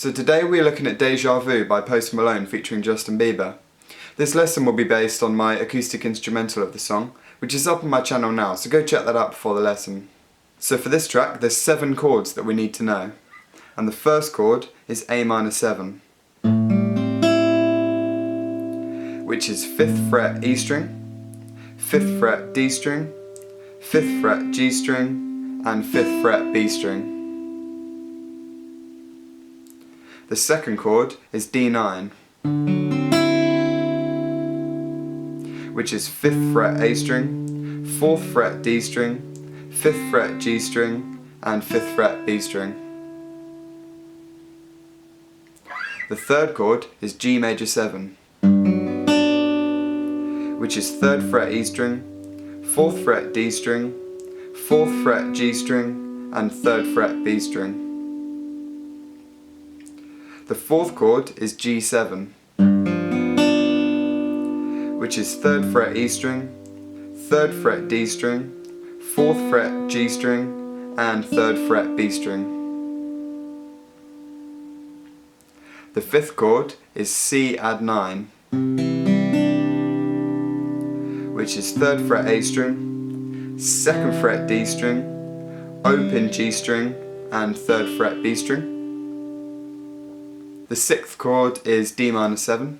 So today we're looking at Deja Vu by Malone featuring Justin Bieber. This lesson will be based on my acoustic instrumental of the song, which is up on my channel now, so go check that out before the lesson. So for this track there's 7 chords that we need to know. And the first chord is A-7, which is 5th fret E string, 5th fret D string, 5th fret G string, and 5th fret B string. The second chord is D9, which is 5th fret A string, 4th fret D string, 5th fret G string, and 5th fret B string. The third chord is G major 7, which is 3rd fret E string, 4th fret D string, 4th fret G string, and 3rd fret B string. The fourth chord is G7, which is 3rd fret E string, 3rd fret D string, 4th fret G string, and 3rd fret B string. The fifth chord is C add 9, which is 3rd fret A string, 2nd fret D string, open G string, and 3rd fret B string. The sixth chord is D-7,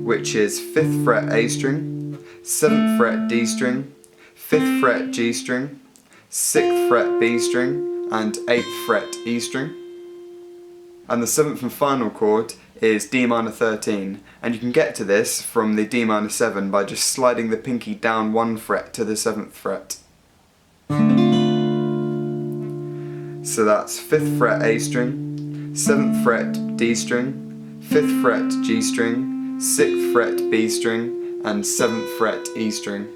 which is 5th fret A string, 7th fret D string, 5th fret G string, 6th fret B string, and 8th fret E string. And the 7th and final chord is D-13, and you can get to this from the D-7 by just sliding the pinky down 1 fret to the 7th fret. So that's 5th fret A string, 7th fret D string, 5th fret G string, 6th fret B string, and 7th fret E string.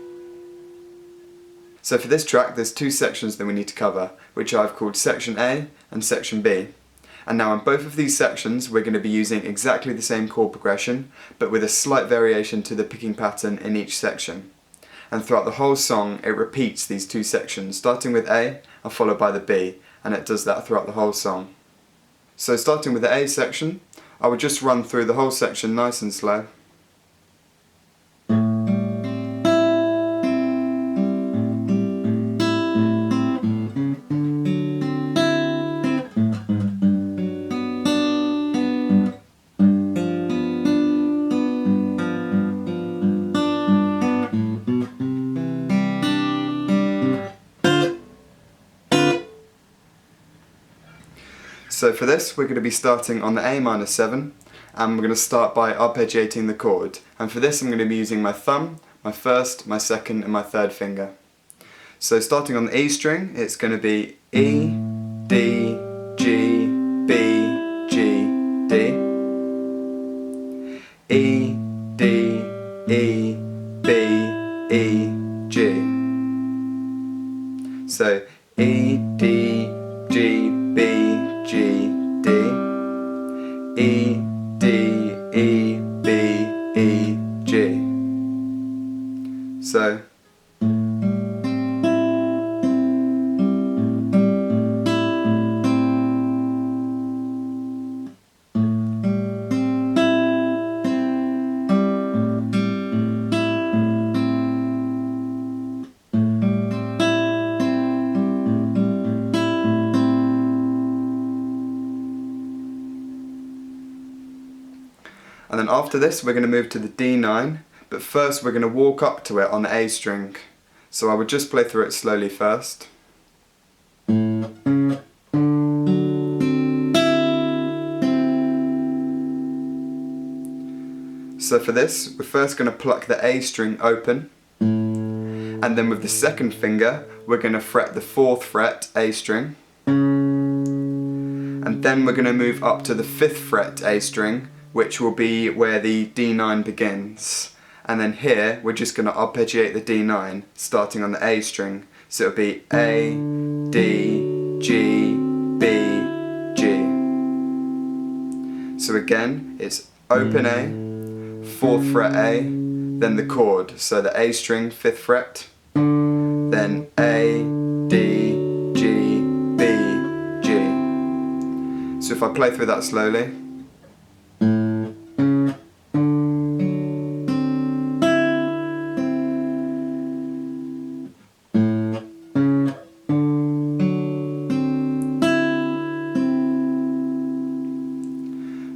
So for this track there's 2 sections that we need to cover, which I've called Section A and Section B. And now in both of these sections we're going to be using exactly the same chord progression, but with a slight variation to the picking pattern in each section. And throughout the whole song it repeats these 2 sections, starting with A and followed by the B, and it does that throughout the whole song. So starting with the A section, I would just run through the whole section nice and slow. So for this we're going to be starting on the A-7, and we're going to start by arpeggiating the chord. And for this I'm going to be using my thumb, my first, my second and my third finger. So starting on the E string it's going to be E, D, G, B, G, D. E, D, E, B, E, G. So E, D, G, B, G, D, E, D, E, B, E, G. So and then after this we're going to move to the D9, but first we're going to walk up to it on the A string. So I would just play through it slowly first. So for this we're first going to pluck the A string open, and then with the second finger we're going to fret the 4th fret A string, and then we're going to move up to the 5th fret A string, which will be where the D9 begins. And then here we're just going to arpeggiate the D9 starting on the A string. So it'll be A, D, G, B, G. So again it's open A, 4th fret A, then the chord. So the A string, 5th fret, then A, D, G, B, G. I'll play through that slowly.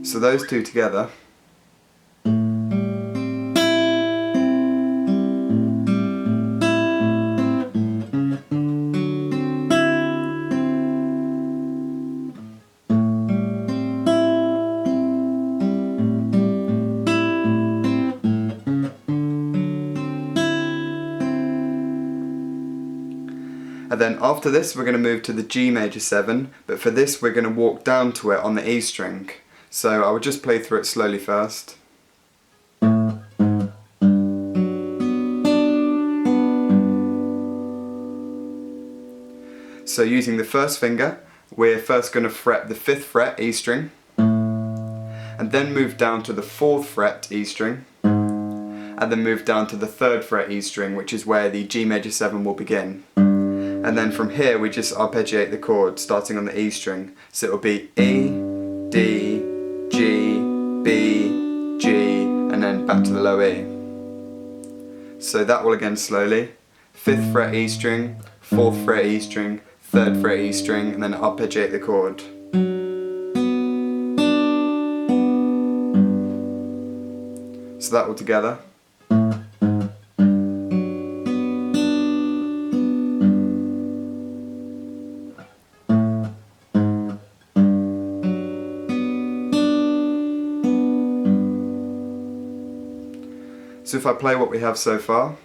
So those two together. And then after this we're going to move to the G major 7, but for this we're going to walk down to it on the E string. So I will just play through it slowly first. So using the first finger, we're first going to fret the 5th fret E string, and then move down to the 4th fret E string, and then move down to the 3rd fret E string, which is where the G major 7 will begin. And then from here we just arpeggiate the chord starting on the E string. So it'll be E, D, G, B, G, and then back to the low E. So that will again slowly. 5th fret E string, 4th fret E string, 3rd fret E string, and then arpeggiate the chord. So that all together. So if I play what we have so far.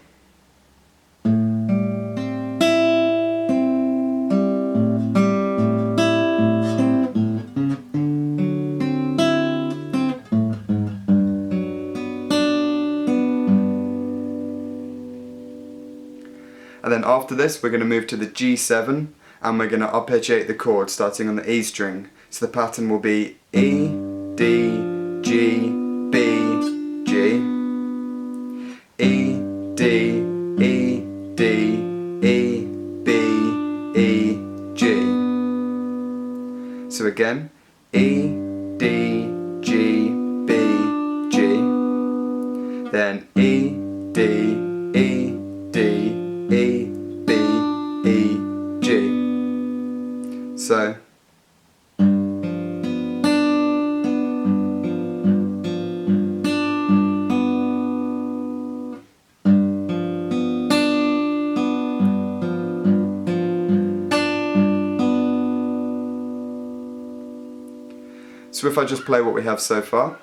And then after this we're going to move to the G7 and we're going to arpeggiate the chord starting on the E string. So the pattern will be E, D, G, B, G, E, D, E, D, E, B, E, G. So again, E, D, G, B, G, then E, D, E, D, E, B, E, G. So if I just play what we have so far.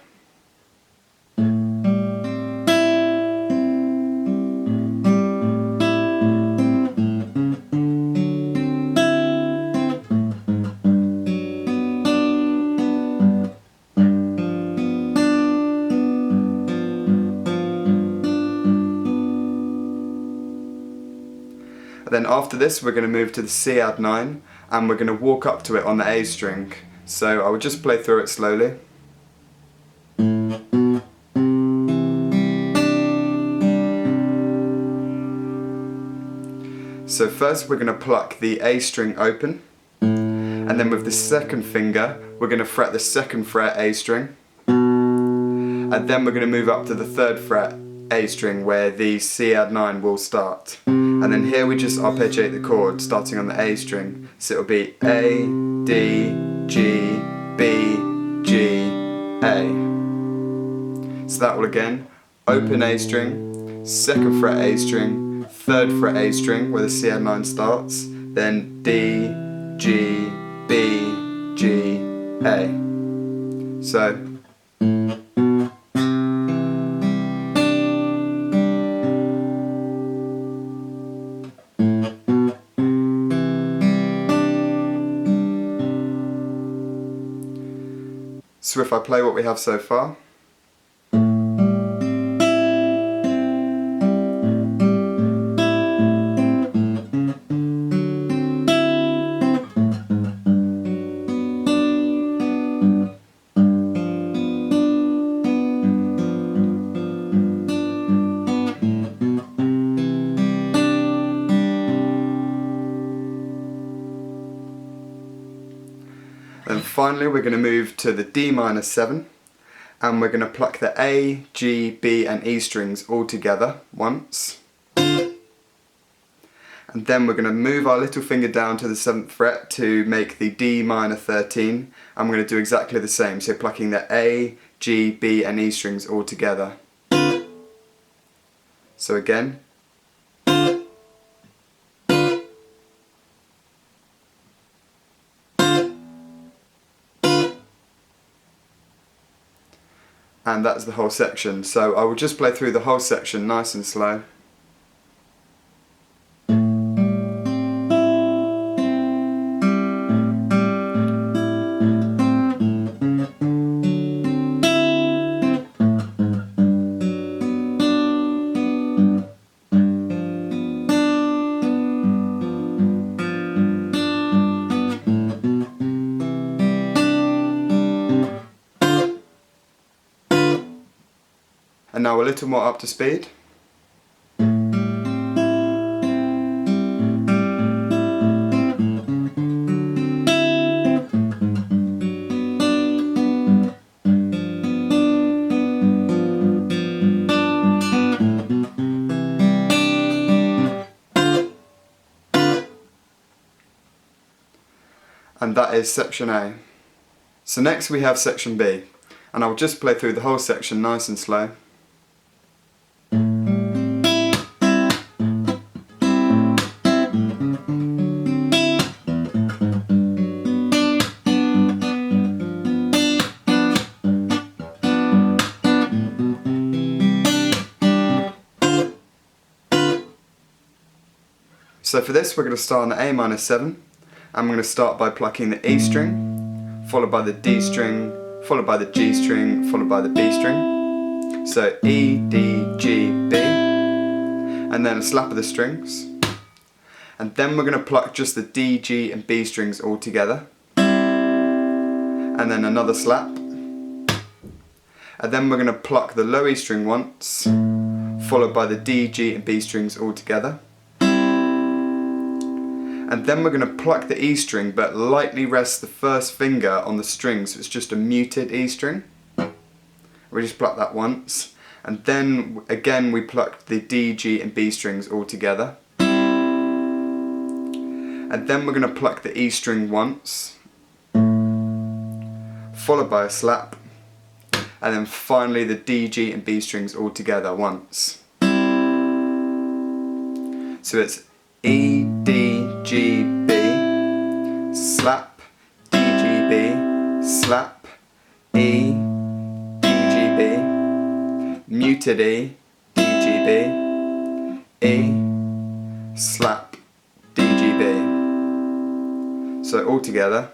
And then after this we're going to move to the C add 9 and we're going to walk up to it on the A string. So I will just play through it slowly. So first we're going to pluck the A string open, and then with the 2nd finger we're going to fret the 2nd fret A string, and then we're going to move up to the 3rd fret A string where the C add 9 will start. And then here we just arpeggiate the chord starting on the A string. So it'll be A, D, G, B, G, A. So that will again, open A string, 2nd fret A string, 3rd fret A string where the C add 9 starts, then D, G, B, G, A. So So if I play what we have so far. Then finally we're going to move to the D-7 and we're going to pluck the A, G, B and E strings all together once. And then we're going to move our little finger down to the 7th fret to make the D-13 and we're going to do exactly the same, so plucking the A, G, B and E strings all together. So again. And that's the whole section, so I will just play through the whole section nice and slow. And now a little more up to speed. And that is section A. So next we have section B, and I'll just play through the whole section nice and slow. So for this we're going to start on the A-7 and we're going to start by plucking the E string, followed by the D string, followed by the G string, followed by the B string. So E, D, G, B, and then a slap of the strings. And then we're going to pluck just the D, G and B strings all together. And then another slap. And then we're going to pluck the low E string once, followed by the D, G and B strings all together. And then we're going to pluck the E string but lightly rest the first finger on the string, so it's just a muted E string. We just pluck that once. And then again we pluck the D, G and B strings all together. And then we're going to pluck the E string once, followed by a slap. And then finally the D, G and B strings all together once. So it's E, D, G, B, slap, D, G, B, slap, E, D, G, B, muted E, D, G, B, E, slap, D, G, B. So all together.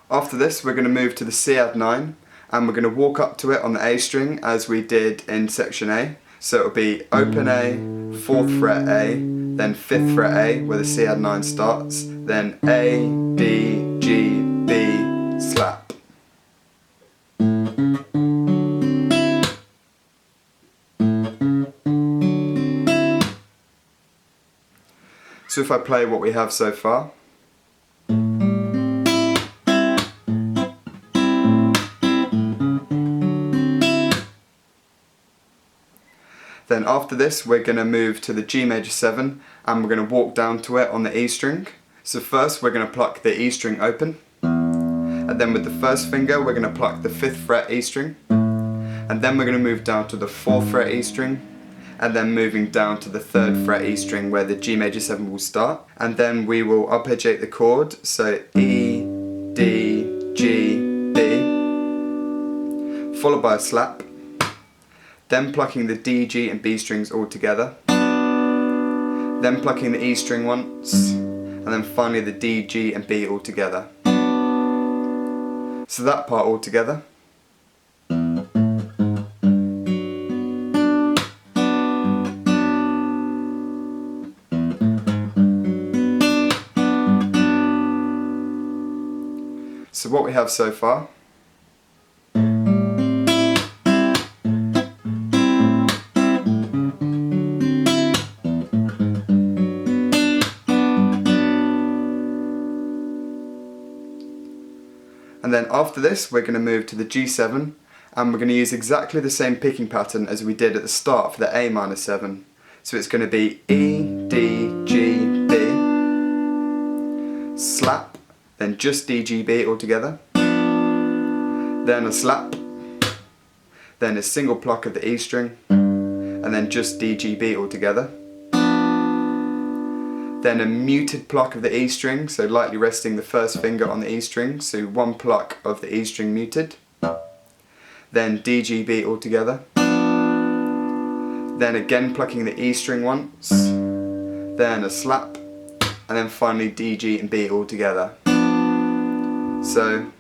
After this we're going to move to the C-9 and we're going to walk up to it on the A string as we did in section A. So it'll be open A, 4th fret A, then 5th fret A where the C-9 starts, then A, D, G, B, slap. So if I play what we have so far. Then after this we're going to move to the G-7 and we're going to walk down to it on the E string. So first we're going to pluck the E string open, and then with the first finger we're going to pluck the 5th fret E string, and then we're going to move down to the 4th fret E string, and then moving down to the 3rd fret E string where the G-7 will start, and then we will arpeggiate the chord, so E, D, G, B, followed by a slap. Then plucking the D, G and B strings all together. Then plucking the E string once. And then finally the D, G and B all together. So that part all together. So what we have so far. And then after this we're going to move to the G7 and we're going to use exactly the same picking pattern as we did at the start for the A minor 7. So it's going to be E, D, G, B, slap, then just D, G, B all together, then a slap, then a single pluck of the E string, and then just D, G, B all together. Then a muted pluck of the E string, so lightly resting the first finger on the E string, so one pluck of the E string muted. Then D, G, B all together. Then again plucking the E string once, then a slap, and then finally D, G and B all together. So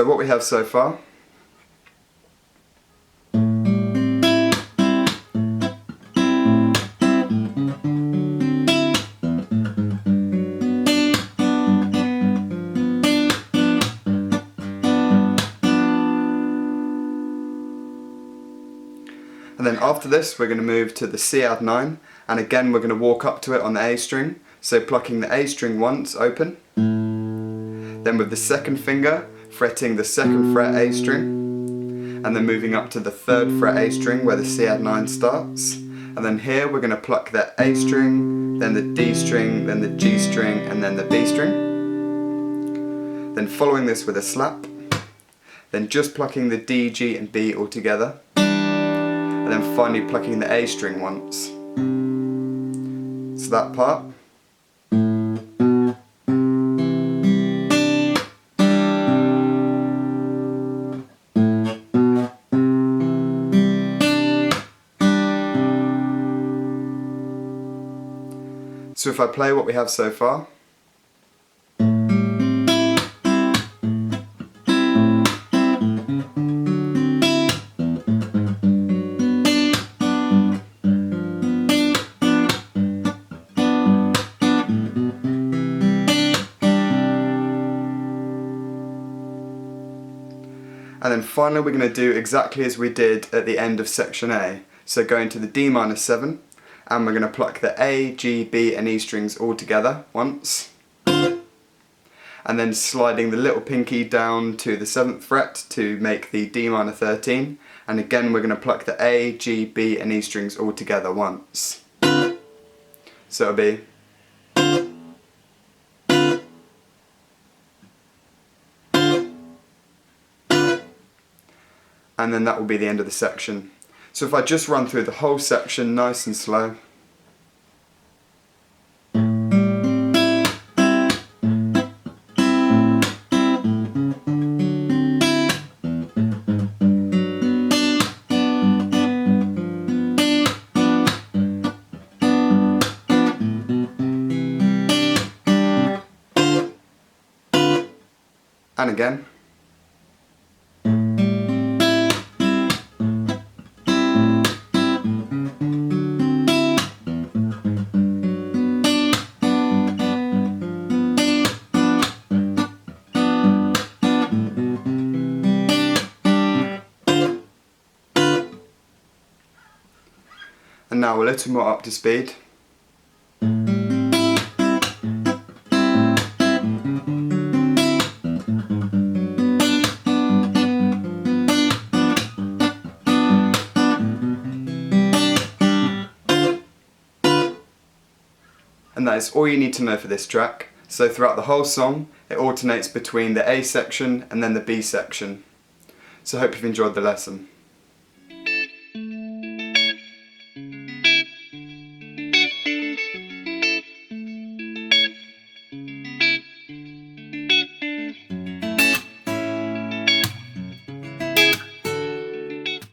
what we have so far. And then after this we're going to move to the C add 9, and again we're going to walk up to it on the A string, so plucking the A string once open, then with the second finger fretting the 2nd fret A string, and then moving up to the 3rd fret A string where the C add 9 starts, and then here we're going to pluck the A string, then the D string, then the G string, and then the B string, then following this with a slap, then just plucking the D, G and B all together, and then finally plucking the A string once. So that part. So if I play what we have so far. And then finally we're going to do exactly as we did at the end of section A. So going to the D minor 7, and we're going to pluck the A, G, B and E strings all together once. And then sliding the little pinky down to the 7th fret to make the D minor 13. And again we're going to pluck the A, G, B and E strings all together once. So it'll be. And then that will be the end of the section. So if I just run through the whole section nice and slow. And again. And now a little more up to speed. And that is all you need to know for this track. So throughout the whole song, it alternates between the A section and then the B section. So I hope you've enjoyed the lesson.